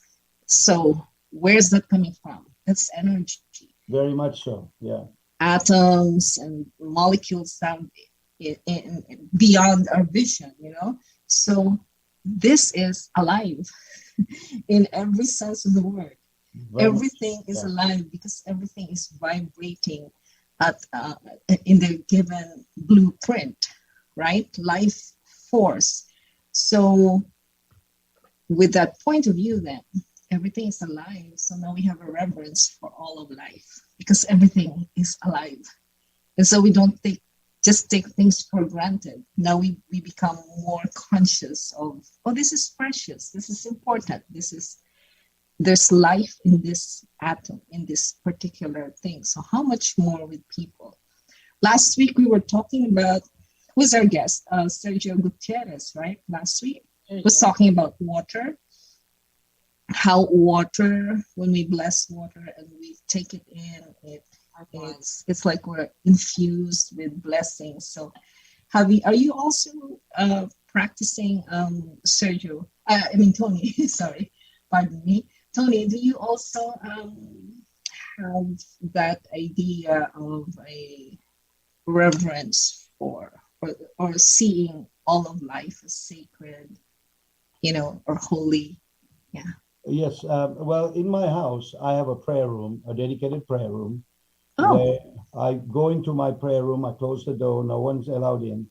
So where's that coming from? That's energy. Very much so, yeah. Atoms and molecules down beyond our vision, So this is alive in every sense of the word. Everything is alive because everything is vibrating in the given blueprint, right? Life force. So with that point of view, then everything is alive. So now we have a reverence for all of life because everything is alive. And so we don't just take things for granted. Now we become more conscious of, this is precious, this is important, there's life in this atom, in this particular thing. So how much more with people? Last week we were talking about, who's our guest? Sergio Gutierrez, right? Last week was talking about water. How water, when we bless water and we take it in, it's like we're infused with blessings. So are you also practicing, Sergio? Tony, sorry, pardon me. Tony, do you also have that idea of a reverence for or seeing all of life as sacred, or holy? Yeah. Yes. Well, in my house, I have a prayer room, a dedicated prayer room, Oh. where I go into my prayer room, I close the door, no one's allowed in,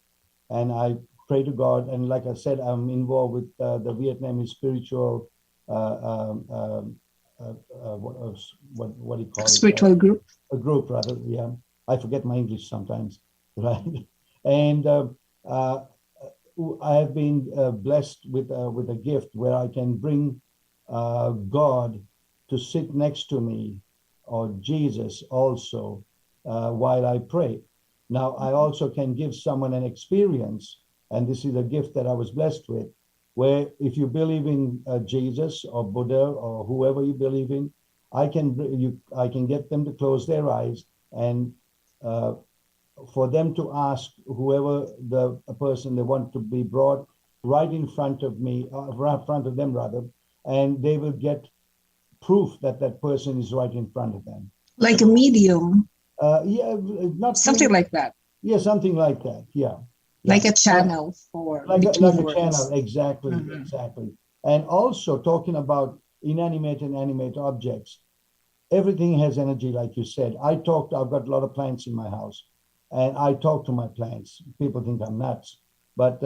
and I pray to God. And like I said, I'm involved with the Vietnamese spiritual, what do you call it? Spiritual group? A group, rather, yeah. I forget my English sometimes, right? And I have been blessed with a gift where I can bring God to sit next to me, or Jesus also, while I pray. Now, I also can give someone an experience, and this is a gift that I was blessed with, where if you believe in Jesus or Buddha or whoever you believe in, I can get them to close their eyes and for them to ask whoever the person they want to be brought right in front of me, right in front of them rather, and they will get proof that that person is right in front of them. Like a medium. Yeah, not something like that. Yeah, something like that. Yeah. Like a channel for like a words. channel, exactly, exactly. And also talking about inanimate and animate objects. everything has energy, like you said. I've got a lot of plants in my house, and I talk to my plants. People think I'm nuts, but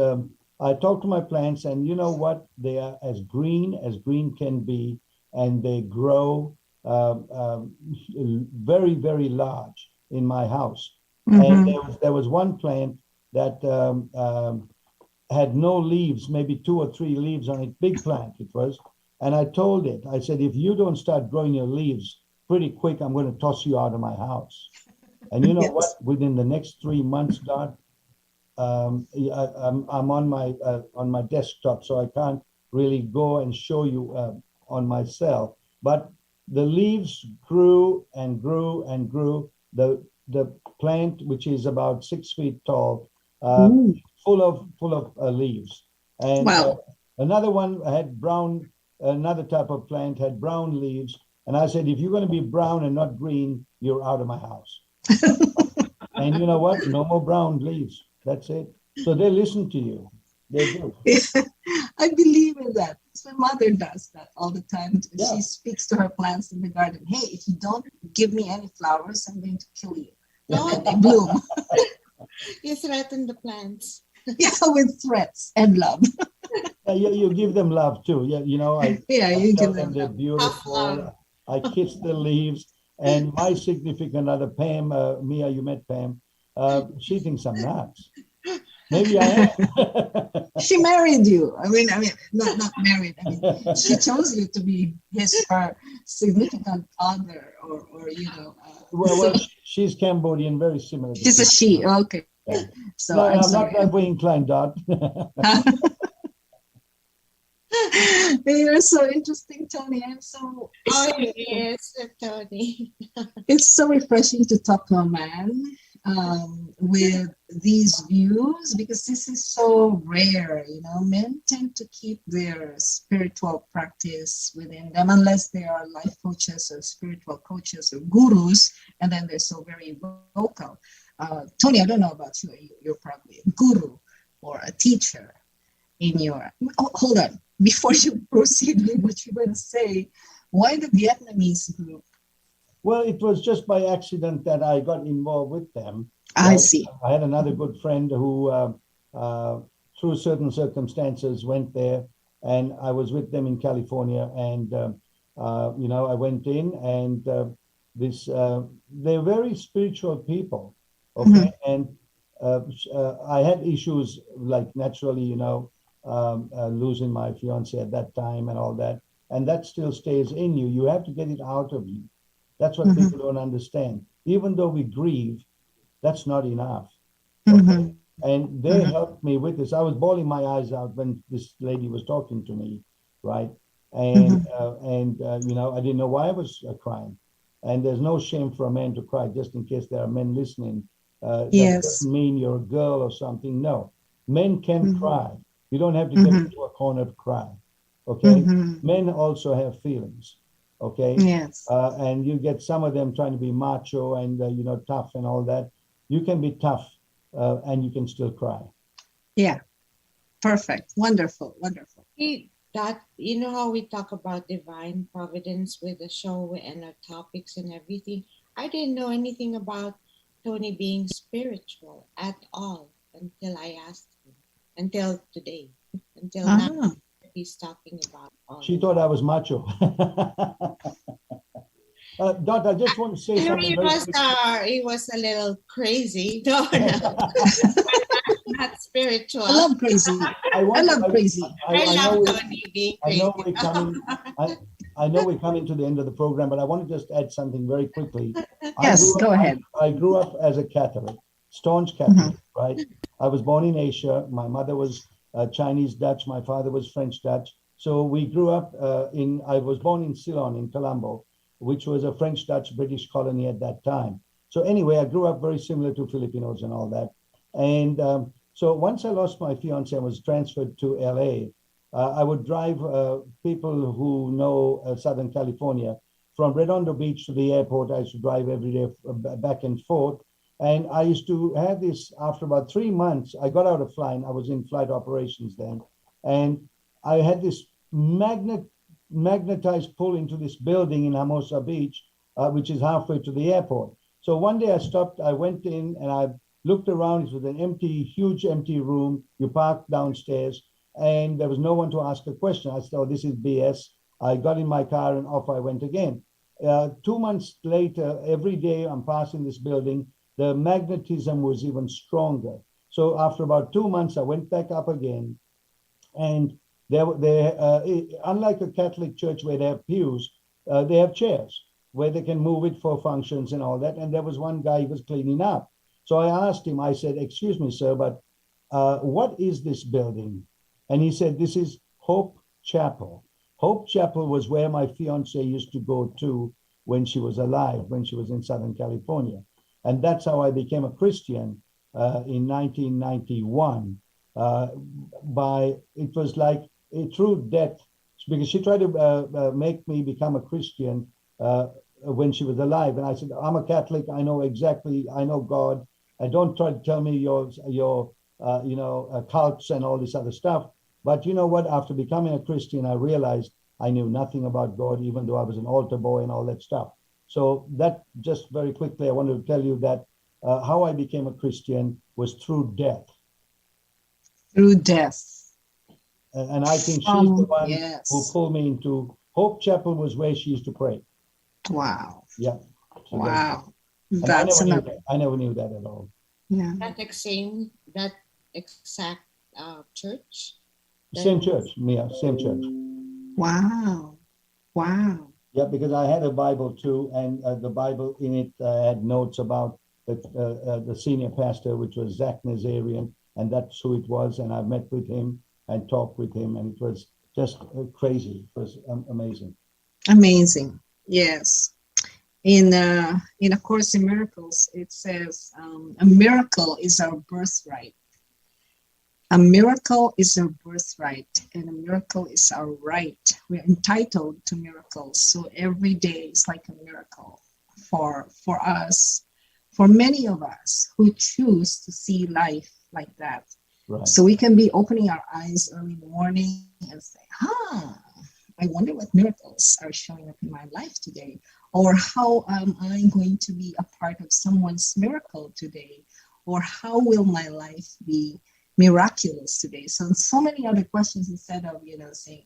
I talk to my plants, and you know what? They are as green can be, and they grow very, very large in my house. And there was one plant that had no leaves, maybe 2 or 3 leaves on it, big plant it was. And I told it, I said, if you don't start growing your leaves pretty quick, I'm going to toss you out of my house. And you know Yes. what? Within the next 3 months, Dot, I'm on my desktop, so I can't really go and show you on my cell. But the leaves grew and grew and grew. The plant, which is about 6 feet tall, full of leaves. And Wow. another one had brown. Another type of plant had brown leaves. And I said, if you're going to be brown and not green, you're out of my house. And you know what? No more brown leaves. That's it. So they listen to you. They do. I believe in that. My mother does that all the time. Yeah. She speaks to her plants in the garden. Hey, if you don't give me any flowers, I'm going to kill you. And then they bloom. You threaten the plants. Yeah, with threats and love. You give them love too. Yeah, you know, I You tell give them them they're love. beautiful. I kiss the leaves. And my significant other, Pam, Mia, you met Pam. She thinks I'm nuts. Maybe I am. She married you. I mean, not married. I mean, she chose you to be her significant other, or you know. Well, she's Cambodian, very similar. She's a she. Okay. Yeah. So No, I'm I'm sorry. not that way inclined, Dot. You're so interesting, Tony. Yes, Tony. It's so refreshing to talk to a man with these views, because this is so rare. You know, men tend to keep their spiritual practice within them, unless they are life coaches or spiritual coaches or gurus, and then they're so very vocal. Tony, I don't know about you. You're probably a guru or a teacher in your. Oh, hold on. Before you proceed with what you're going to say, why the Vietnamese group? Well, it was just by accident that I got involved with them. I see. I had another good friend who, through certain circumstances, went there, and I was with them in California. And I went in, and they're very spiritual people. Okay, and I had issues, like naturally, losing my fiance at that time and all that, and that still stays in you. You have to get it out of you. That's what people don't understand. Even though we grieve, that's not enough. Okay? And they helped me with this. I was bawling my eyes out when this lady was talking to me, right? And I didn't know why I was crying. And there's no shame for a man to cry, just in case there are men listening. That doesn't mean you're a girl or something. No, men can cry. You don't have to get into a corner to cry. Okay, men also have feelings. Okay, yes, and you get some of them trying to be macho and tough and all that. You can be tough and you can still cry. Yeah, perfect, wonderful. That, you know how we talk about divine providence with the show and our topics and everything. I didn't know anything about Tony being spiritual at all until I asked him. Until today, until now, he's talking about all. She thought I was macho. Dot, I just want to say something. He was a little crazy. No, not spiritual. I love crazy. I love crazy. I love Tony being crazy. I know we're coming to the end of the program, but I want to just add something very quickly. Yes, go ahead. I grew up as a Catholic, staunch Catholic, right? I was born in Asia. My mother was Chinese Dutch. My father was French Dutch. So we grew up I was born in Ceylon, in Colombo, which was a French Dutch British colony at that time. So anyway, I grew up very similar to Filipinos and all that. And so once I lost my fiance and was transferred to LA, I would drive people who know Southern California from Redondo Beach to the airport. I used to drive every day back and forth. And I used to have this, after about 3 months, I got out of flying. I was in flight operations then. And I had this magnetized pull into this building in Hermosa Beach, which is halfway to the airport. So one day I went in and I looked around. It was an huge empty room. You parked downstairs and there was no one to ask a question. I said, oh, this is BS. I got in my car and off I went again. 2 months later, every day I'm passing this building, the magnetism was even stronger. So after about 2 months, I went back up again. And unlike a Catholic church where they have pews, they have chairs where they can move it for functions and all that. And there was one guy, he was cleaning up. So I asked him, I said, excuse me, sir, but what is this building? And he said, this is Hope Chapel. Hope Chapel was where my fiance used to go to when she was alive, when she was in Southern California. And that's how I became a Christian in 1991. It was like a true death, because she tried to make me become a Christian when she was alive. And I said, I'm a Catholic. I know God. And don't try to tell me your cults and all this other stuff. But you know what? After becoming a Christian, I realized I knew nothing about God, even though I was an altar boy and all that stuff. So that, just very quickly, I wanted to tell you that how I became a Christian was through death. Through death. And I think she's the one yes. who pulled me into Hope Chapel, was where she used to pray. Wow. Yeah. So wow. That's I never knew that at all. Yeah. That exact church? Same church, Mia, same church. Wow. Wow. Yeah, because I had a Bible too, and the Bible in it had notes about the senior pastor, which was Zach Nazarian, and that's who it was. And I met with him and talked with him, and it was just crazy. It was amazing. Amazing. Yes. In A Course in Miracles, it says, a miracle is our birthright. A miracle is our birthright, and a miracle is our right. We're entitled to miracles. So every day is like a miracle for us, for many of us who choose to see life like that. Right. So we can be opening our eyes early in the morning and say, I wonder what miracles are showing up in my life today, or how am I going to be a part of someone's miracle today, or how will my life be miraculous today? So many other questions instead of, saying,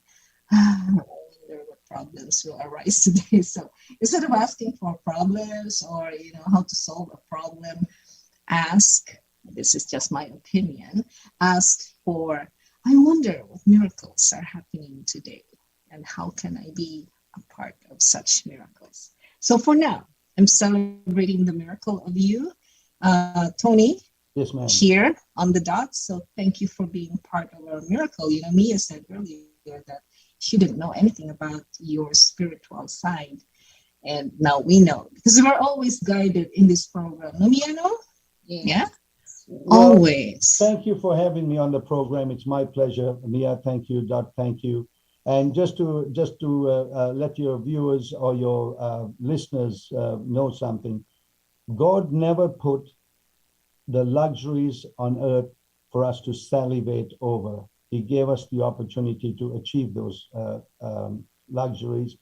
I wonder what problems will arise today. So instead of asking for problems or, how to solve a problem, ask, this is just my opinion, ask for, I wonder what miracles are happening today and how can I be a part of such miracles? So for now, I'm celebrating the miracle of you, Tony. Yes, ma'am. Here on the dot. So thank you for being part of our miracle. Mia said earlier that she didn't know anything about your spiritual side. And now we know, because we're always guided in this program. No, Mia, no? Yeah? Well, always. Thank you for having me on the program. It's my pleasure. Mia, thank you. Dot, thank you. And just to let your viewers or your listeners know something, God never put the luxuries on earth for us to salivate over. He gave us the opportunity to achieve those luxuries.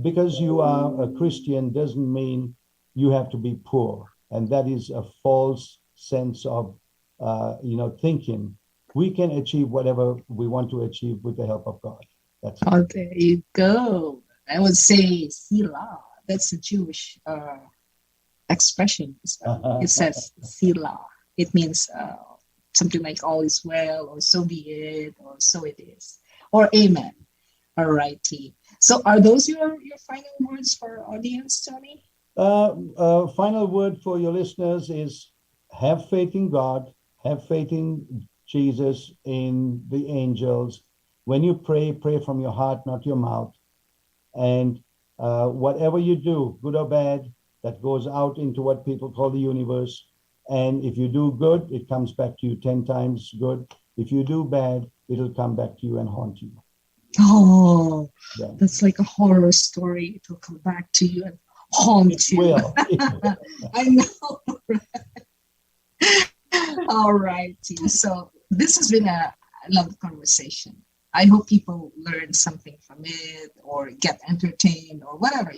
Because you are a Christian doesn't mean you have to be poor. And that is a false sense of, thinking. We can achieve whatever we want to achieve with the help of God. That's it. Oh, there you go. I would say Sila. That's a Jewish expression. It says Sila. It means something like all is well, or so be it, or so it is, or amen. All righty. So are those your final words for our audience, Tony? Final word for your listeners is have faith in God, have faith in Jesus, in the angels. When you pray, pray from your heart, not your mouth. And whatever you do, good or bad, that goes out into what people call the universe. And if you do good, it comes back to you 10 times good. If you do bad, it'll come back to you and haunt you. Oh, yeah. That's like a horror story. It'll come back to you and haunt you. Will. I know. All righty. So this has been a lovely conversation. I hope people learn something from it or get entertained or whatever,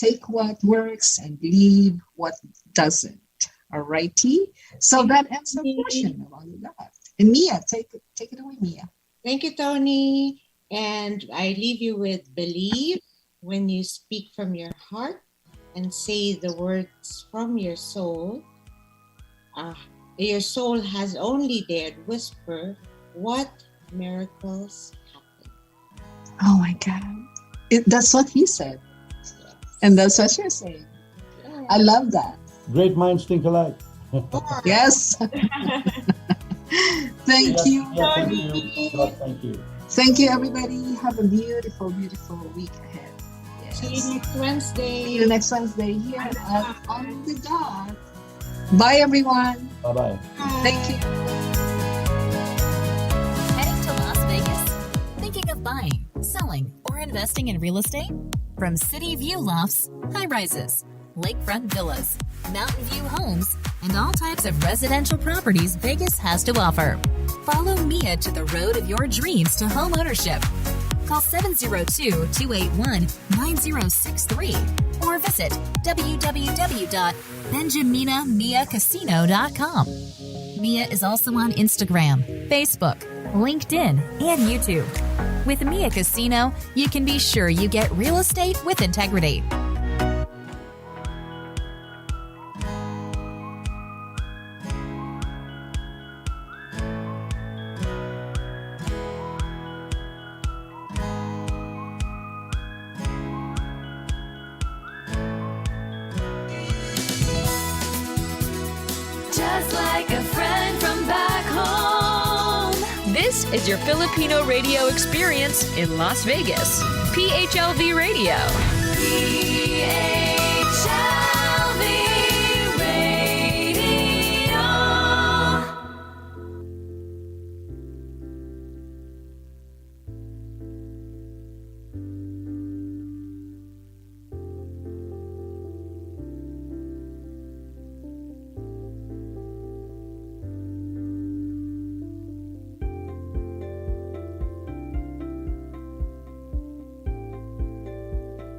take what works and leave what doesn't. Alrighty. So that ends the portion of all of that. And Mia, take it away, Mia. Thank you, Tony. And I leave you with believe when you speak from your heart and say the words from your soul. Your soul has only dared whisper what miracles happen. Oh my God. That's what he said. Yes. And that's what you're saying. Yeah. I love that. Great minds think alike. Yes. Thank you. Yeah, thank you. God, thank you. Thank you, everybody. Have a beautiful, beautiful week ahead. Yes. See you next Wednesday. See you next Wednesday here at On the Dot. Bye, everyone. Bye-bye. Thank you. Heading to Las Vegas? Thinking of buying, selling, or investing in real estate? From city view lofts, high rises, lakefront villas, mountain view homes, and all types of residential properties Vegas has to offer. Follow Mia to the road of your dreams to home ownership. Call 702-281-9063 or visit www.benjaminamiacasino.com. Mia is also on Instagram, Facebook, LinkedIn, and YouTube. With Mia Casino, you can be sure you get real estate with integrity. Just like a friend from back home. This is your Filipino radio experience in Las Vegas. PHLV Radio. PHLV.